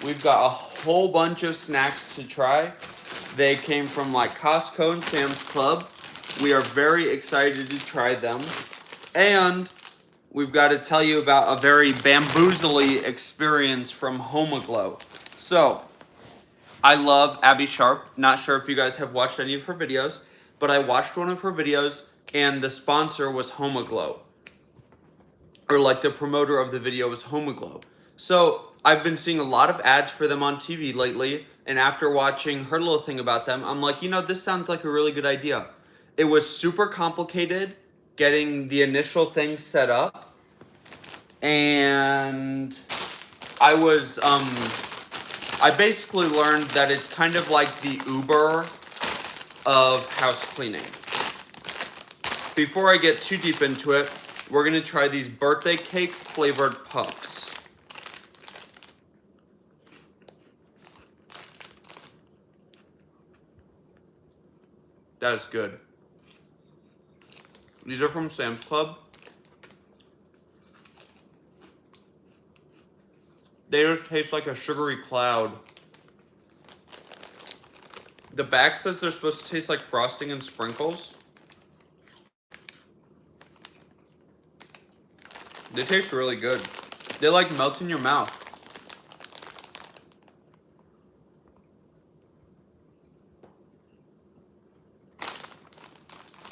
we've got a whole bunch of snacks to try. They came from like Costco and Sam's Club. We are very excited to try them. And we've got to tell you about a very bamboozly experience from Homeaglow. So, I love Abby Sharp. Not sure if you guys have watched any of her videos, but I watched one of her videos and the sponsor was Homeaglow. Or like the promoter of the video was Homeaglow. So I've been seeing a lot of ads for them on TV lately, and after watching her little thing about them, I'm like, you know, this sounds like a really good idea. It was super complicated getting the initial thing set up, and I basically learned that it's kind of like the Uber of house cleaning. Before I get too deep into it, we're gonna try these birthday cake flavored puffs. That is good. These are from Sam's Club. They just taste like a sugary cloud. The back says they're supposed to taste like frosting and sprinkles. They taste really good. They like melt in your mouth.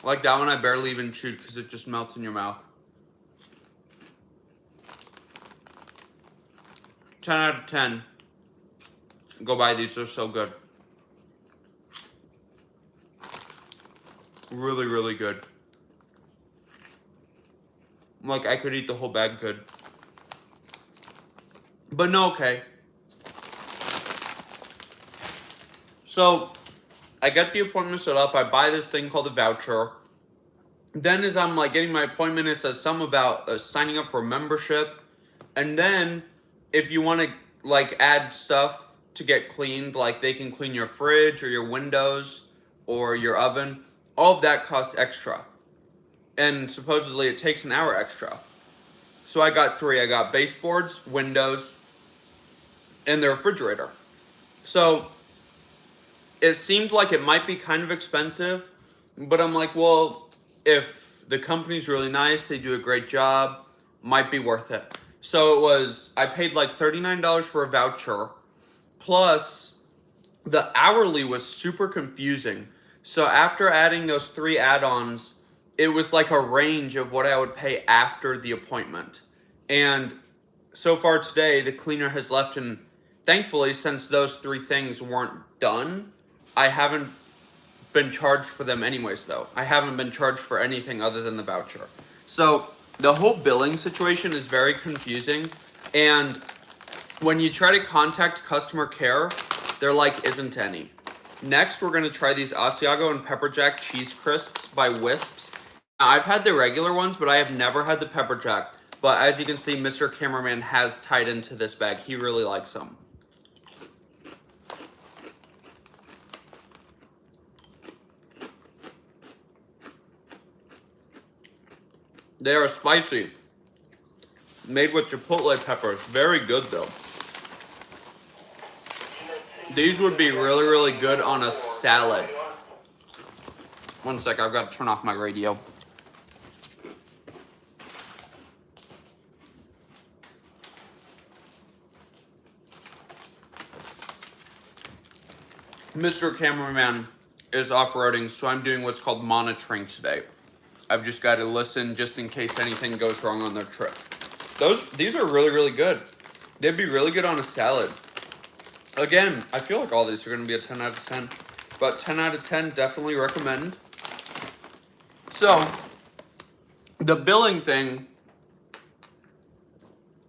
Like that one I barely even chewed because it just melts in your mouth. 10 out of 10. Go buy these, they're so good. Really, really good. Like, I could eat the whole bag good. But no, okay. So, I get the appointment set up. I buy this thing called a voucher. Then as I'm like getting my appointment, it says something about signing up for membership. And then if you want to like add stuff to get cleaned, like they can clean your fridge or your windows or your oven, all of that costs extra. And supposedly it takes an hour extra. So I got 3. I got baseboards, windows, and the refrigerator. So it seemed like it might be kind of expensive, but I'm like, well, if the company's really nice, they do a great job, might be worth it. So I paid like $39 for a voucher, plus the hourly was super confusing. So after adding those 3 add-ons, it was like a range of what I would pay after the appointment. And so far today, the cleaner has left, and thankfully, since those 3 things weren't done, I haven't been charged for them anyways, though. I haven't been charged for anything other than the voucher. So the whole billing situation is very confusing, and when you try to contact customer care, there like isn't any. Next, we're going to try these Asiago and Pepper Jack Cheese Crisps by Wisps. Now, I've had the regular ones, but I have never had the Pepper Jack. But as you can see, Mr. Cameraman has tied into this bag. He really likes them. They are spicy. Made with chipotle peppers. Very good, though. These would be really, really good on a salad. One sec, I've got to turn off my radio. Mr. Cameraman is off-roading, so I'm doing what's called monitoring today. I've just got to listen just in case anything goes wrong on their trip. These are really, really good. They'd be really good on a salad. Again, I feel like all these are going to be a 10 out of 10. But 10 out of 10, definitely recommend. So, the billing thing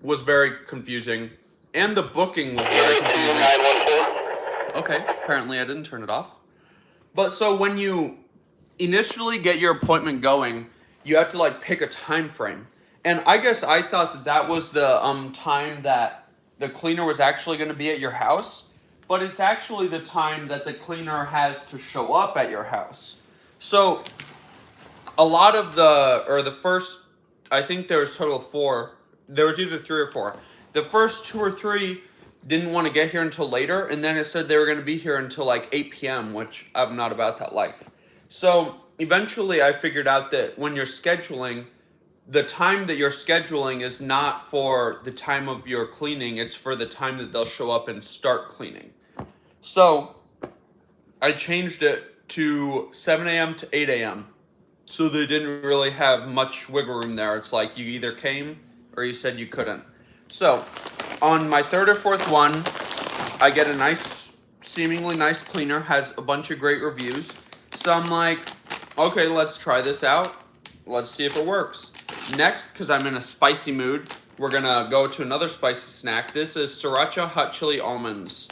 was very confusing. And the booking was very confusing. Okay, apparently I didn't turn it off. But so when you initially get your appointment going, you have to like pick a time frame. And I guess I thought that was the time that the cleaner was actually going to be at your house, but it's actually the time that the cleaner has to show up at your house. So a lot of the first, I think there was total of 4. There was either 3 or 4. The first 2 or 3, didn't want to get here until later, and then it said they were going to be here until like 8 p.m., which I'm not about that life. So eventually I figured out that when you're scheduling, the time that you're scheduling is not for the time of your cleaning, it's for the time that they'll show up and start cleaning. So I changed it to 7 a.m. to 8 a.m. So they didn't really have much wiggle room there. It's like you either came or you said you couldn't. So on my third or fourth one, I get a nice, seemingly nice cleaner, has a bunch of great reviews. So I'm like, okay, let's try this out. Let's see if it works. Next, because I'm in a spicy mood, we're gonna go to another spicy snack. This is Sriracha Hot Chili Almonds.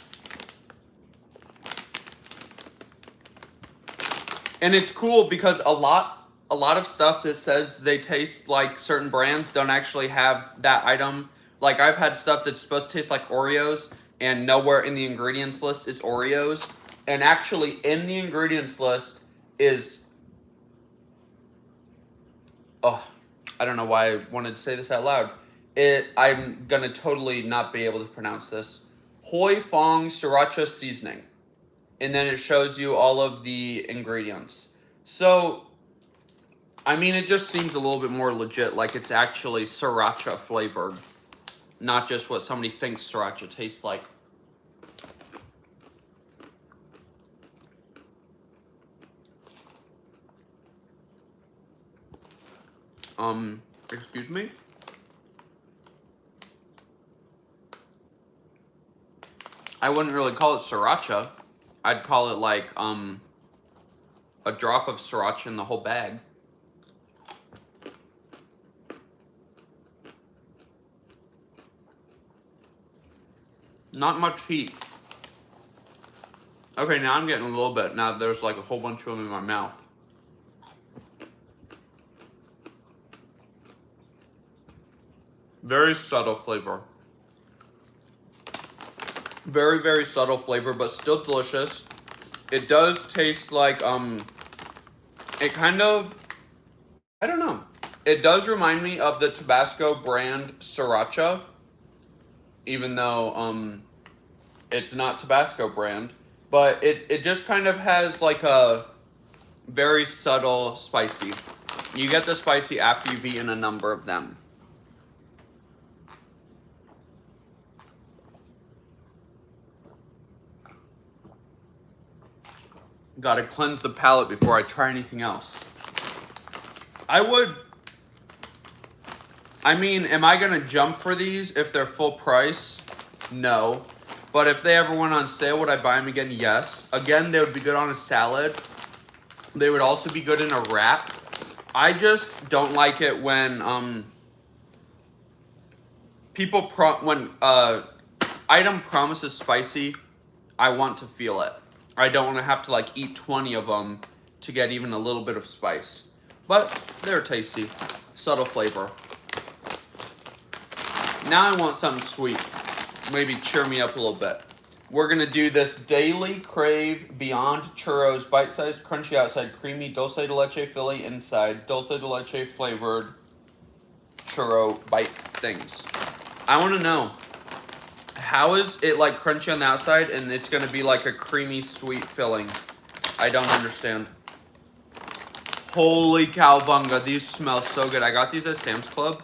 And it's cool because a lot of stuff that says they taste like certain brands don't actually have that item. Like I've had stuff that's supposed to taste like Oreos and nowhere in the ingredients list is Oreos. And actually in the ingredients list is, oh, I don't know why I wanted to say this out loud. I'm gonna totally not be able to pronounce this. Hoi Fong Sriracha Seasoning. And then it shows you all of the ingredients. So, I mean, it just seems a little bit more legit, like it's actually sriracha flavored, not just what somebody thinks sriracha tastes like. Excuse me? I wouldn't really call it sriracha. I'd call it like, a drop of sriracha in the whole bag. Not much heat. Okay, now I'm getting a little bit. Now there's like a whole bunch of them in my mouth. Very subtle flavor. Very, very subtle flavor, but still delicious. It does taste like, it kind of, I don't know. It does remind me of the Tabasco brand Sriracha, even though, it's not Tabasco brand. But it just kind of has like a very subtle spicy. You get the spicy after you've eaten a number of them. Gotta cleanse the palate before I try anything else. I mean, am I gonna jump for these if they're full price? No. But if they ever went on sale, would I buy them again? Yes. Again, they would be good on a salad. They would also be good in a wrap. I just don't like it when when item promises spicy, I want to feel it. I don't want to have to like eat 20 of them to get even a little bit of spice. But they're tasty. Subtle flavor. Now I want something sweet. Maybe cheer me up a little bit. We're gonna do this Daily Crave Beyond Churros, bite-sized, crunchy outside, creamy dulce de leche filling inside, dulce de leche flavored churro bite things. I want to know, how is it like crunchy on the outside and it's gonna be like a creamy sweet filling? I don't understand. Holy cowbunga, these smell so good. I got these at Sam's Club.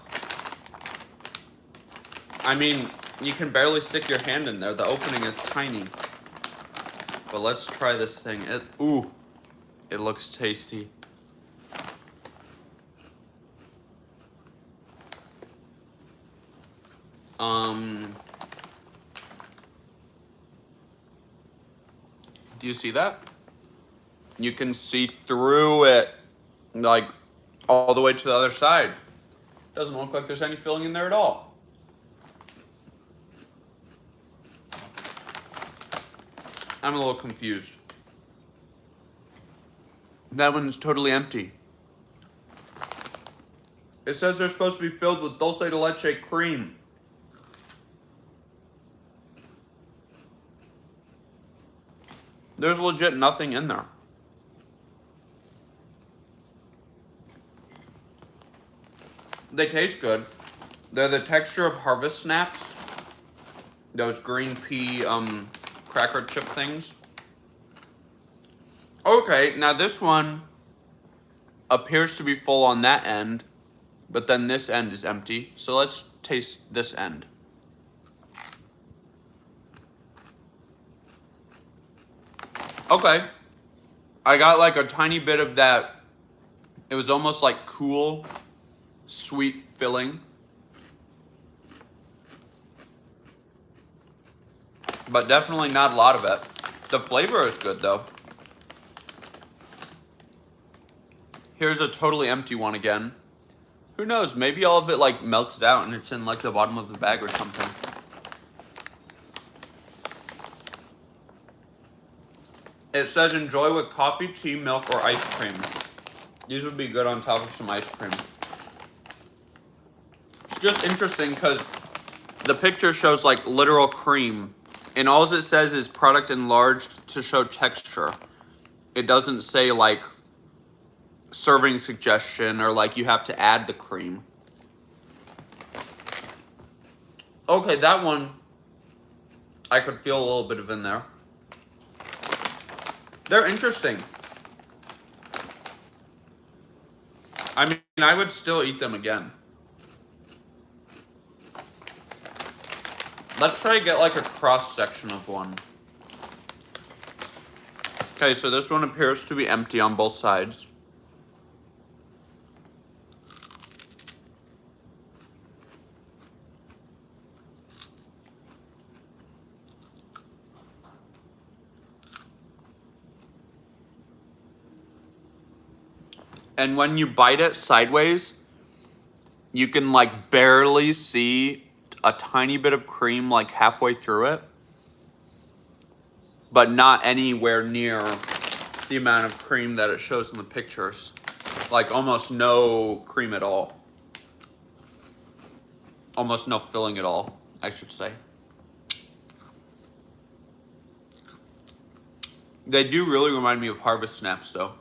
I mean, you can barely stick your hand in there. The opening is tiny. But let's try this thing. Ooh, it looks tasty. Do you see that? You can see through it, like, all the way to the other side. Doesn't look like there's any filling in there at all. I'm a little confused. That one's totally empty. It says they're supposed to be filled with dulce de leche cream. There's legit nothing in there. They taste good. They're the texture of Harvest Snaps. those green pea cracker chip things. Okay, now this one appears to be full on that end, but then this end is empty. So let's taste this end. Okay, I got like a tiny bit of that. It was almost like cool, sweet filling. But definitely not a lot of it. The flavor is good though. Here's a totally empty one again. Who knows, maybe all of it like melted out and it's in like the bottom of the bag or something. It says enjoy with coffee, tea, milk, or ice cream. These would be good on top of some ice cream. It's just interesting because the picture shows like literal cream, and all it says is product enlarged to show texture. It doesn't say like serving suggestion or like you have to add the cream. Okay, that one I could feel a little bit of in there. They're interesting. I mean, I would still eat them again. Let's try to get like a cross section of one. Okay, so this one appears to be empty on both sides. And when you bite it sideways, you can like barely see a tiny bit of cream like halfway through it, but not anywhere near the amount of cream that it shows in the pictures. Like almost no cream at all. Almost no filling at all, I should say. They do really remind me of Harvest Snaps though,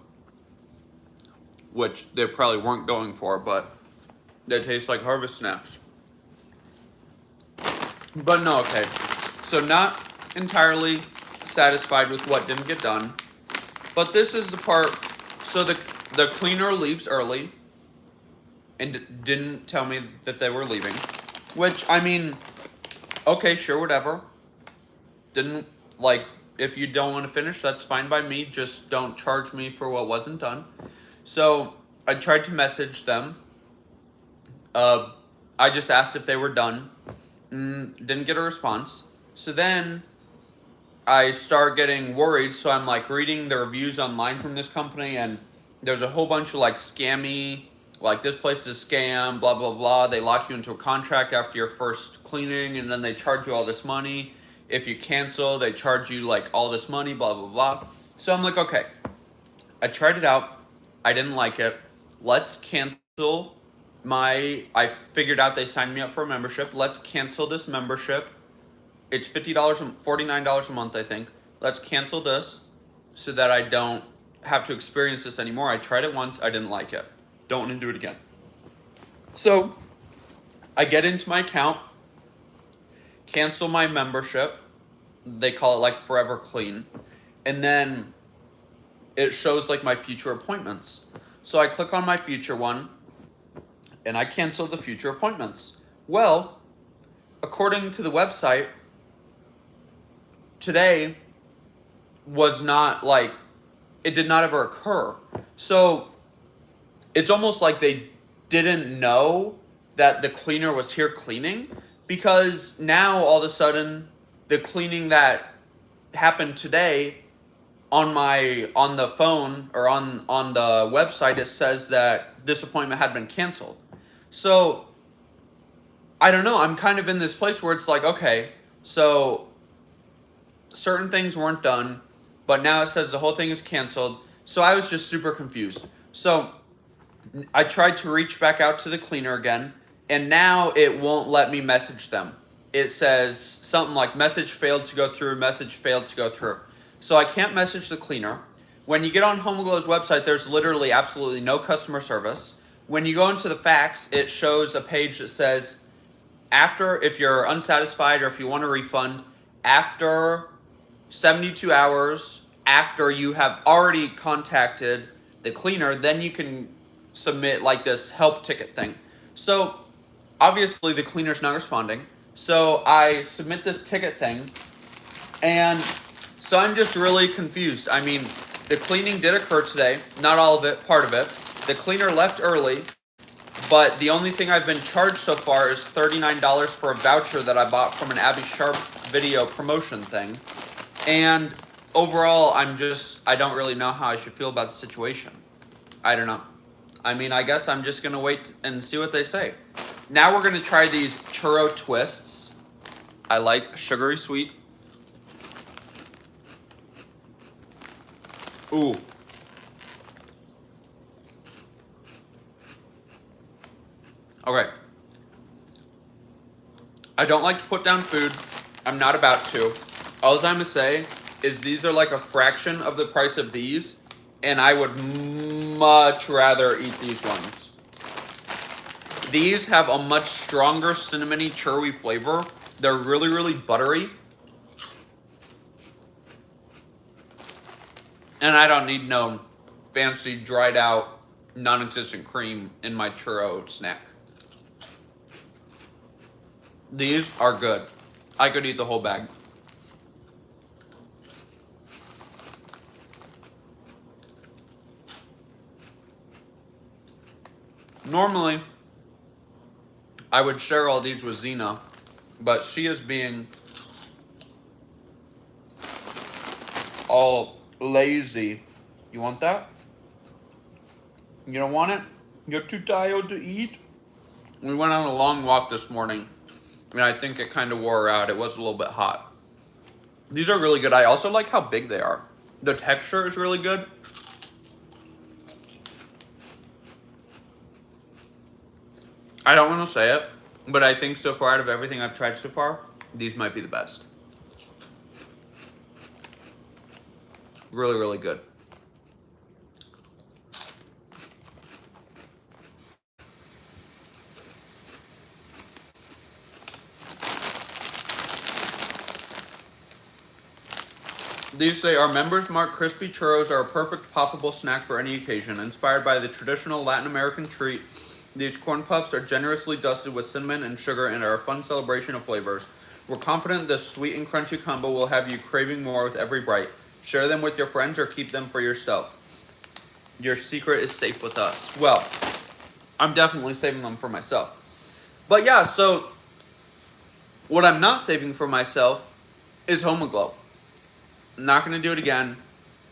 which they probably weren't going for, but they taste like Harvest Snaps. But no, okay. So not entirely satisfied with what didn't get done. But this is the part, so the cleaner leaves early and didn't tell me that they were leaving. Which, I mean, okay, sure, whatever. Didn't, like, if you don't want to finish, that's fine by me. Just don't charge me for what wasn't done. So I tried to message them. I just asked if they were done. Didn't get a response. So then I start getting worried. So I'm like reading the reviews online from this company, and there's a whole bunch of like scammy, like this place is a scam, blah, blah, blah. They lock you into a contract after your first cleaning, and then they charge you all this money. If you cancel, they charge you like all this money, blah, blah, blah. So I'm like, okay, I tried it out. I didn't like it. Let's cancel I figured out they signed me up for a membership. Let's cancel this membership. It's $50, $49 a month, I think. Let's cancel this so that I don't have to experience this anymore. I tried it once. I didn't like it. Don't want to do it again. So I get into my account, cancel my membership. They call it like Forever Clean. And then it shows like my future appointments. So I click on my future one and I cancel the future appointments. Well, according to the website, today was not like, it did not ever occur. So it's almost like they didn't know that the cleaner was here cleaning, because now all of a sudden the cleaning that happened today on the phone or on the website, it says that this appointment had been canceled. So I don't know, I'm kind of in this place where it's like, okay, so certain things weren't done, but now it says the whole thing is canceled. So I was just super confused. So I tried to reach back out to the cleaner again, and now it won't let me message them. It says something like message failed to go through, message failed to go through. So I can't message the cleaner. When you get on Homeaglow's website, there's literally absolutely no customer service. When you go into the fax, it shows a page that says after, if you're unsatisfied or if you want a refund, after 72 hours after you have already contacted the cleaner, then you can submit like this help ticket thing. So obviously the cleaner's not responding. So I submit this ticket thing, and so I'm just really confused. I mean, the cleaning did occur today, not all of it, part of it. The cleaner left early, but the only thing I've been charged so far is $39 for a voucher that I bought from an Abby Sharp video promotion thing. And overall, I don't really know how I should feel about the situation. I don't know. I mean, I guess I'm just gonna wait and see what they say. Now we're gonna try these churro twists. I like sugary sweet. Ooh. Okay. I don't like to put down food. I'm not about to. All I'm gonna say is these are like a fraction of the price of these, and I would much rather eat these ones. These have a much stronger cinnamony churro flavor. They're really, really buttery. And I don't need no fancy dried out non-existent cream in my churro snack. These are good. I could eat the whole bag. Normally, I would share all these with Xena, but she is being all lazy. You want that? You don't want it? You're too tired to eat? We went on a long walk this morning, and I think it kind of wore her out. It was a little bit hot. These are really good. I also like how big they are. The texture is really good. I don't want to say it, but I think so far out of everything I've tried so far, these might be the best. Really, really good. These say our Members Mark crispy churros are a perfect poppable snack for any occasion. Inspired by the traditional Latin American treat, these corn puffs are generously dusted with cinnamon and sugar and are a fun celebration of flavors. We're confident this sweet and crunchy combo will have you craving more with every bite. Share them with your friends or keep them for yourself. Your secret is safe with us. Well, I'm definitely saving them for myself. But yeah, so what I'm not saving for myself is Homeaglow. I'm not going to do it again.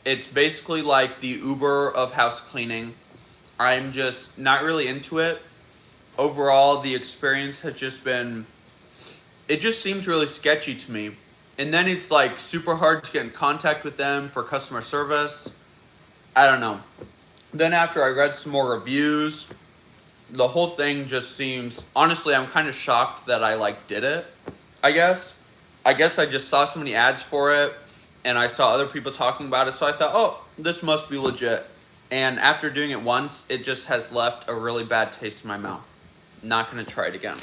It's basically like the Uber of house cleaning. I'm just not really into it. Overall, the experience has just been, it just seems really sketchy to me. And then it's like super hard to get in contact with them for customer service. I don't know. Then after I read some more reviews, the whole thing just seems, honestly, I'm kind of shocked that I like did it, I guess. I just saw so many ads for it, and I saw other people talking about it, so I thought, oh, this must be legit. And after doing it once, it just has left a really bad taste in my mouth. Not going to try it again.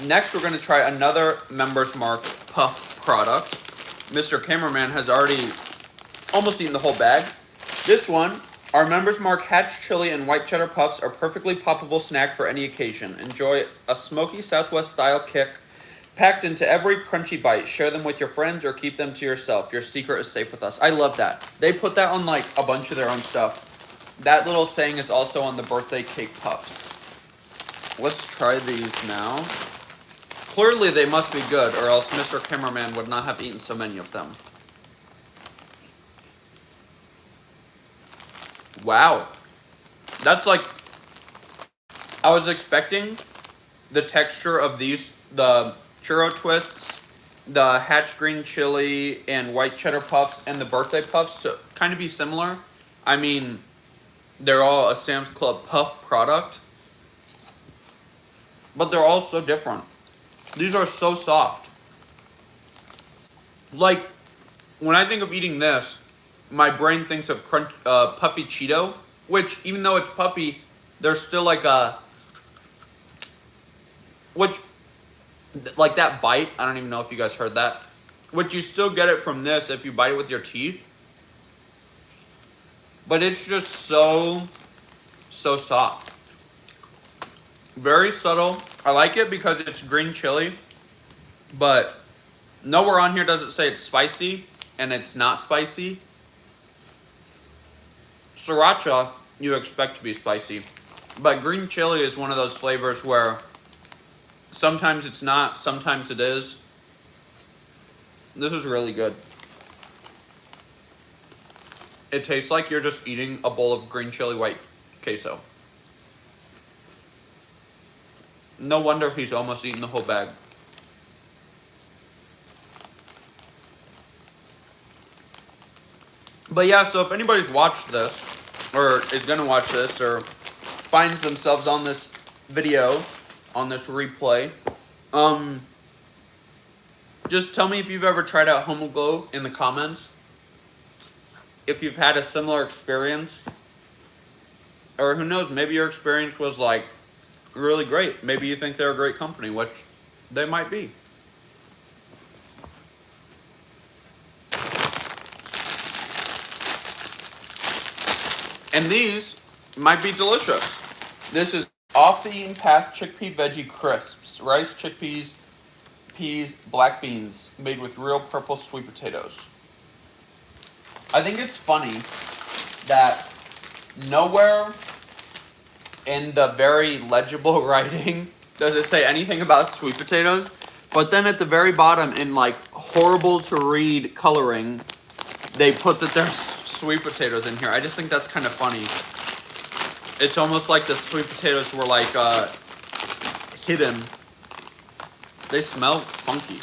Next, we're going to try another Members Mark Puff product. Mr. Cameraman has already almost eaten the whole bag. This one, our Members Mark Hatch Chili and White Cheddar Puffs are perfectly poppable snack for any occasion. Enjoy a smoky Southwest style kick packed into every crunchy bite. Share them with your friends or keep them to yourself. Your secret is safe with us. I love that. They put that on like a bunch of their own stuff. That little saying is also on the birthday cake puffs. Let's try these now. Clearly they must be good, or else Mr. Cameraman would not have eaten so many of them. Wow. That's like, I was expecting the texture of these, the churro twists, the Hatch green chili and white cheddar puffs, and the birthday puffs to kind of be similar. I mean, they're all a Sam's Club puff product, but they're all so different. These are so soft. Like, when I think of eating this, my brain thinks of puffy Cheeto, which, even though it's puffy, there's still like a, which like that bite. I don't even know if you guys heard that. Which you still get it from this if you bite it with your teeth. But it's just so soft. Very subtle. I like it because it's green chili, but nowhere on here does it say it's spicy, and it's not spicy. Sriracha, you expect to be spicy, but green chili is one of those flavors where sometimes it's not, sometimes it is. This is really good. It tastes like you're just eating a bowl of green chili white queso. No wonder he's almost eaten the whole bag. But yeah, so if anybody's watched this, or is gonna watch this, or finds themselves on this video, on this replay, just tell me if you've ever tried out Homeaglow in the comments. If you've had a similar experience. Or who knows, maybe your experience was like really great. Maybe you think they're a great company, which they might be. And these might be delicious. This is Off the Eaten Path Chickpea Veggie Crisps. Rice, chickpeas, peas, black beans, made with real purple sweet potatoes. I think it's funny that nowhere in the very legible writing does it say anything about sweet potatoes, but then at the very bottom in like horrible to read coloring, they put that there's sweet potatoes in here. I just think that's kind of funny. It's almost like the sweet potatoes were like hidden. They smell funky.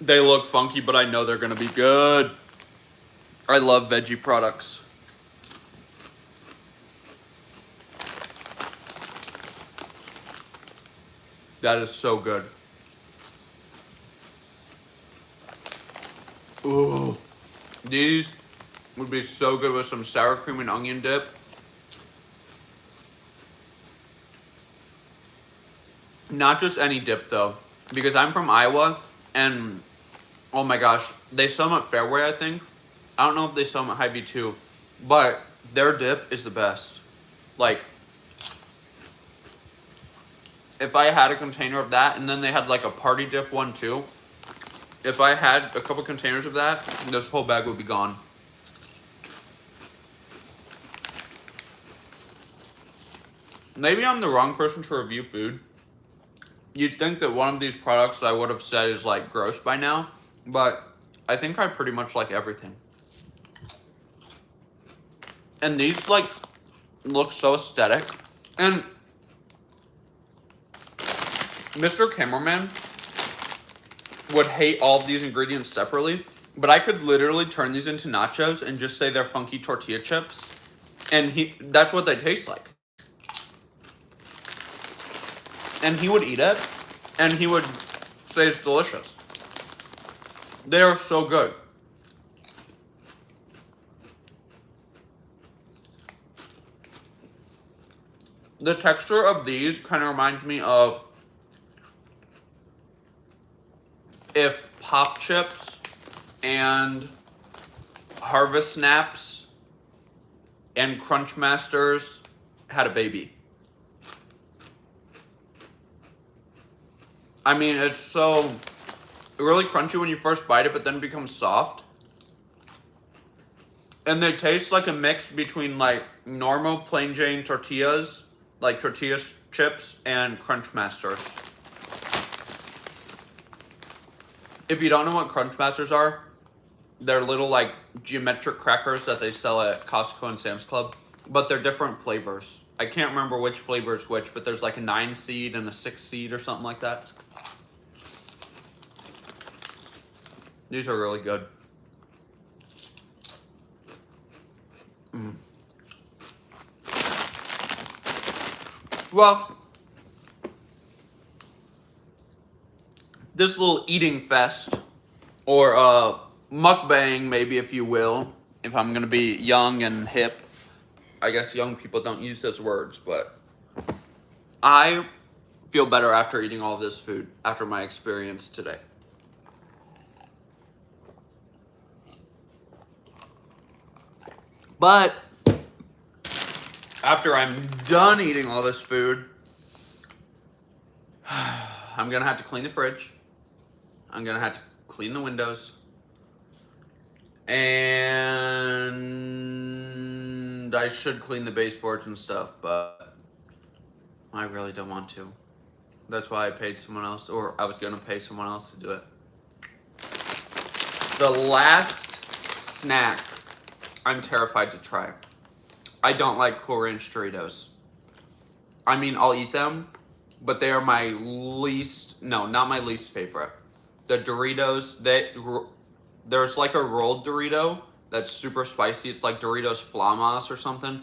They look funky, but I know they're gonna be good. I love veggie products. That is so good. Ooh. These would be so good with some sour cream and onion dip. Not just any dip though, because I'm from Iowa and oh my gosh, they sell them at Fairway, I think. I don't know if they sell them at Hy-Vee too, but their dip is the best. Like, if I had a container of that, and then they had like a party dip one too, if I had a couple containers of that, this whole bag would be gone. Maybe I'm the wrong person to review food. You'd think that one of these products I would have said is like gross by now, but I think I pretty much like everything. And these like look so aesthetic. And Mr. Cameraman would hate all of these ingredients separately, but I could literally turn these into nachos and just say they're funky tortilla chips, and that's what they taste like. And he would eat it, and he would say it's delicious. They are so good. The texture of these kind of reminds me of if Pop Chips and Harvest Snaps and Crunch Masters had a baby. I mean, it's so really crunchy when you first bite it, but then it becomes soft. And they taste like a mix between like normal plain Jane tortillas, like tortilla chips, and Crunch Masters. If you don't know what Crunch Masters are, they're little like geometric crackers that they sell at Costco and Sam's Club, but they're different flavors. I can't remember which flavor is which, but there's like a 9 seed and a 6 seed or something like that. These are really good. Well, this little eating fest, or mukbang maybe, if you will, if I'm gonna be young and hip. I guess young people don't use those words, but I feel better after eating all this food, after my experience today. But after I'm done eating all this food, I'm gonna have to clean the fridge. I'm gonna have to clean the windows. And I should clean the baseboards and stuff, but I really don't want to. That's why I paid someone else, or I was gonna pay someone else to do it. The last snack I'm terrified to try. I don't like Cool Ranch Doritos. I mean, I'll eat them, but they are my not my least favorite. The Doritos, there's like a rolled Dorito that's super spicy. It's like Doritos Flamas or something.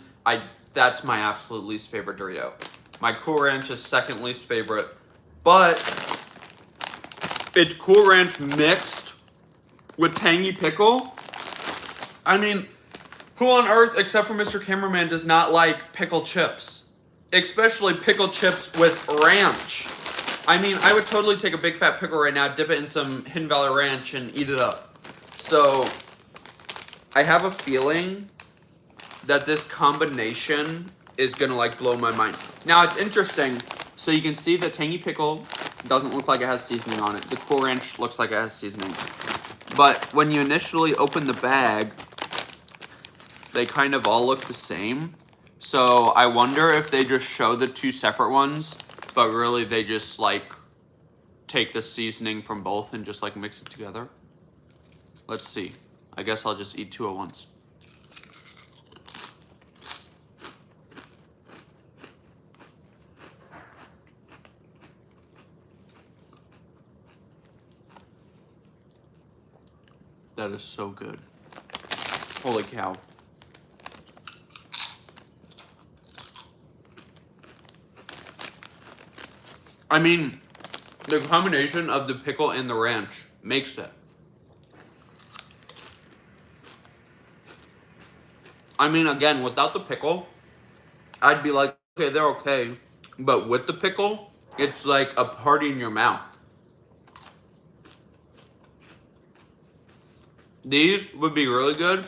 That's my absolute least favorite Dorito. My Cool Ranch is second least favorite, but it's Cool Ranch mixed with tangy pickle. I mean, who on earth, except for Mr. Cameraman, does not like pickle chips? Especially pickle chips with ranch. I mean, I would totally take a big fat pickle right now, dip it in some Hidden Valley Ranch, and eat it up. So, I have a feeling that this combination is gonna like blow my mind. Now, it's interesting. So you can see the tangy pickle doesn't look like it has seasoning on it. The Cool Ranch looks like it has seasoning. But when you initially open the bag, they kind of all look the same. So I wonder if they just show the two separate ones, but really they just like take the seasoning from both and just like mix it together. Let's see. I guess I'll just eat two at once. That is so good. Holy cow. I mean, the combination of the pickle and the ranch makes it. I mean, again, without the pickle, I'd be like, okay, they're okay. But with the pickle, it's like a party in your mouth. These would be really good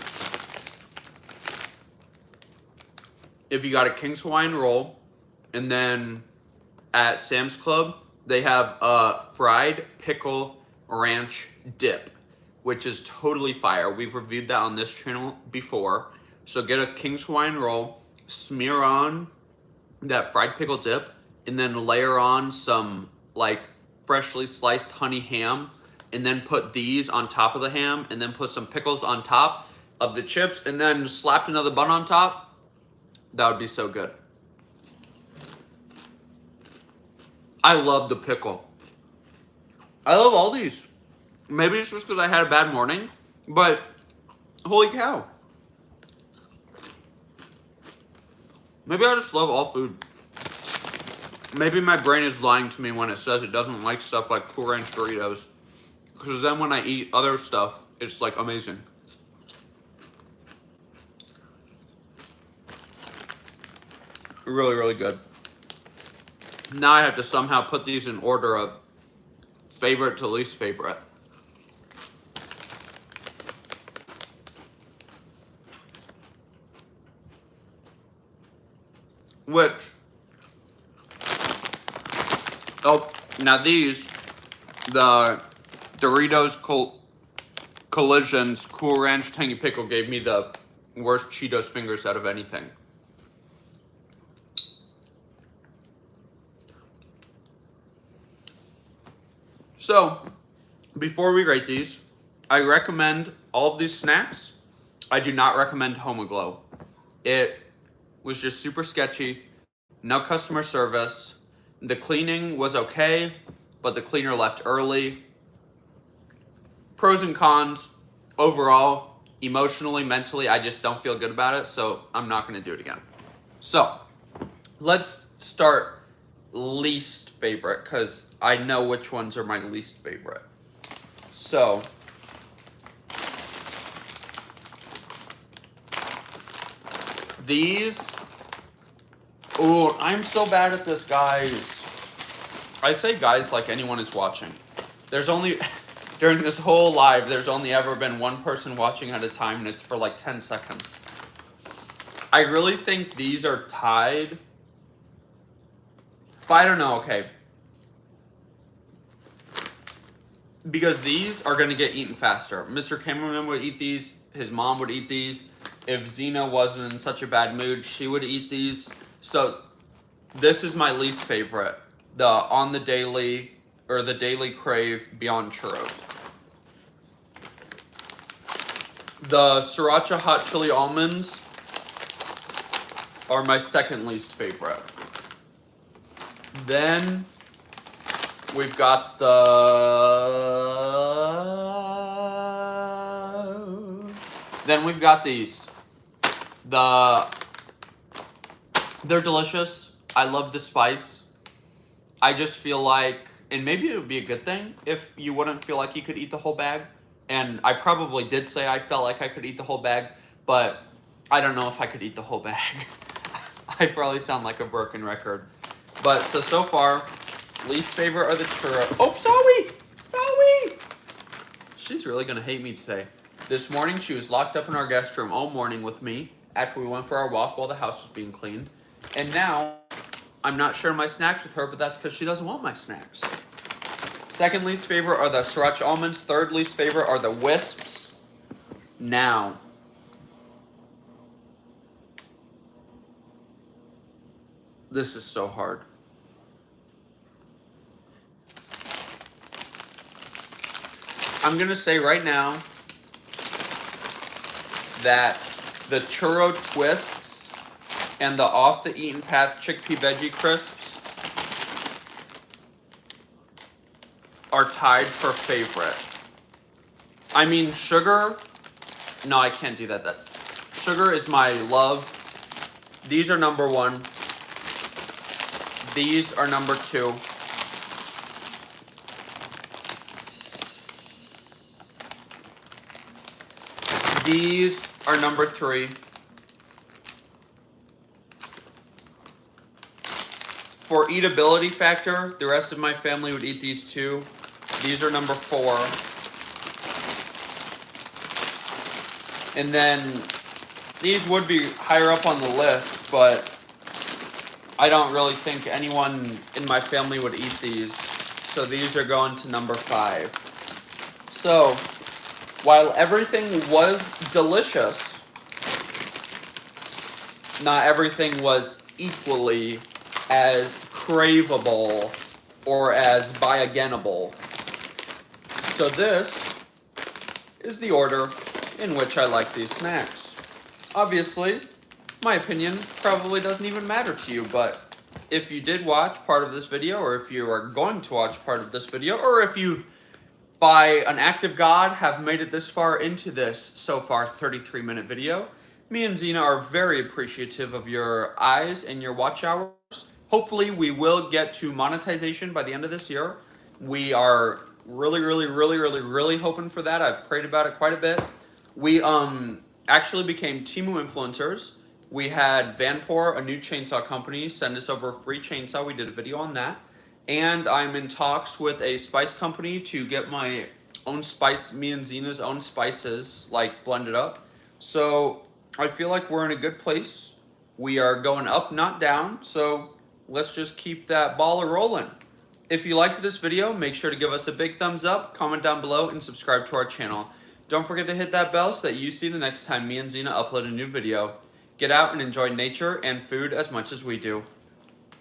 if you got a King's Hawaiian roll, and then at Sam's Club, they have a fried pickle ranch dip, which is totally fire. We've reviewed that on this channel before. So get a King's Hawaiian roll, smear on that fried pickle dip, and then layer on some like freshly sliced honey ham, and then put these on top of the ham, and then put some pickles on top of the chips, and then slap another bun on top. That would be so good. I love the pickle. I love all these. Maybe it's just because I had a bad morning, but holy cow. Maybe I just love all food. Maybe my brain is lying to me when it says it doesn't like stuff like Cool Ranch Doritos. Because then when I eat other stuff, it's like amazing. Really, really good. Now I have to somehow put these in order of favorite to least favorite. Which, oh, now these, the Doritos Collisions Cool Ranch Tangy Pickle gave me the worst Cheetos fingers out of anything. So, before we rate these, I recommend all of these snacks. I do not recommend Homeaglow. It was just super sketchy, no customer service. The cleaning was okay, but the cleaner left early. Pros and cons, overall, emotionally, mentally, I just don't feel good about it, so I'm not gonna do it again. So, let's start least favorite, because I know which ones are my least favorite. So, these, oh, I'm so bad at this, guys. I say guys like anyone is watching. There's only, during this whole live, there's only ever been one person watching at a time, and it's for like 10 seconds. I really think these are tied. But I don't know, okay. Because these are going to get eaten faster. Mr. Cameraman would eat these. His mom would eat these. If Xena wasn't in such a bad mood, she would eat these. So this is my least favorite. The On the Daily, or the Daily Crave Beyond Churros. The Sriracha Hot Chili Almonds are my second least favorite. Then we've got these. They're delicious. I love the spice. I just feel like, and maybe it would be a good thing if you wouldn't feel like you could eat the whole bag. And I probably did say I felt like I could eat the whole bag, but I don't know if I could eat the whole bag. I probably sound like a broken record. But so far, least favorite are the churros. Oh, Zoe! She's really gonna hate me today. This morning, she was locked up in our guest room all morning with me after we went for our walk while the house was being cleaned. And now, I'm not sharing my snacks with her, but that's because she doesn't want my snacks. Second least favorite are the Sriracha Almonds. Third least favorite are the Wisps. Now, this is so hard. I'm gonna say right now that the Churro Twists and the Off the Eaten Path Chickpea Veggie Crisps are tied for favorite. I mean, sugar, no, I can't do that. Sugar is my love. These are number one. These are number two. These are number three. For eatability factor, the rest of my family would eat these too. These are number four. And then these would be higher up on the list, but I don't really think anyone in my family would eat these. So these are going to number 5. So, while everything was delicious, not everything was equally as craveable or as buy-againable. So this is the order in which I like these snacks. Obviously, my opinion probably doesn't even matter to you, but if you did watch part of this video, or if you are going to watch part of this video, or if you've, by an act of God, have made it this far into this, so far, 33-minute video, me and Xena are very appreciative of your eyes and your watch hours. Hopefully, we will get to monetization by the end of this year. We are really hoping for that. I've prayed about it quite a bit. We actually became Temu influencers. We had Vanpor, a new chainsaw company, send us over a free chainsaw. We did a video on that. And I'm in talks with a spice company to get my own spice, me and Xena's own spices, like, blended up. So I feel like we're in a good place. We are going up, not down. So let's just keep that baller rolling. If you liked this video, make sure to give us a big thumbs up, comment down below, and subscribe to our channel. Don't forget to hit that bell so that you see the next time me and Xena upload a new video. Get out and enjoy nature and food as much as we do.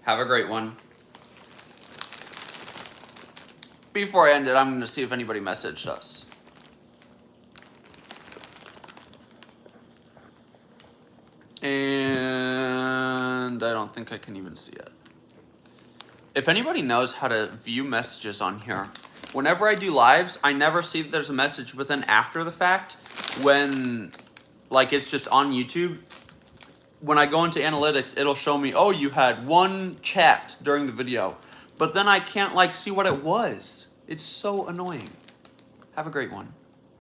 Have a great one. Before I end it, I'm going to see if anybody messaged us. And I don't think I can even see it. If anybody knows how to view messages on here, whenever I do lives, I never see that there's a message, but then after the fact, when, like, it's just on YouTube, when I go into analytics, it'll show me, oh, you had one chat during the video, but then I can't, like, see what it was. It's so annoying. Have a great one.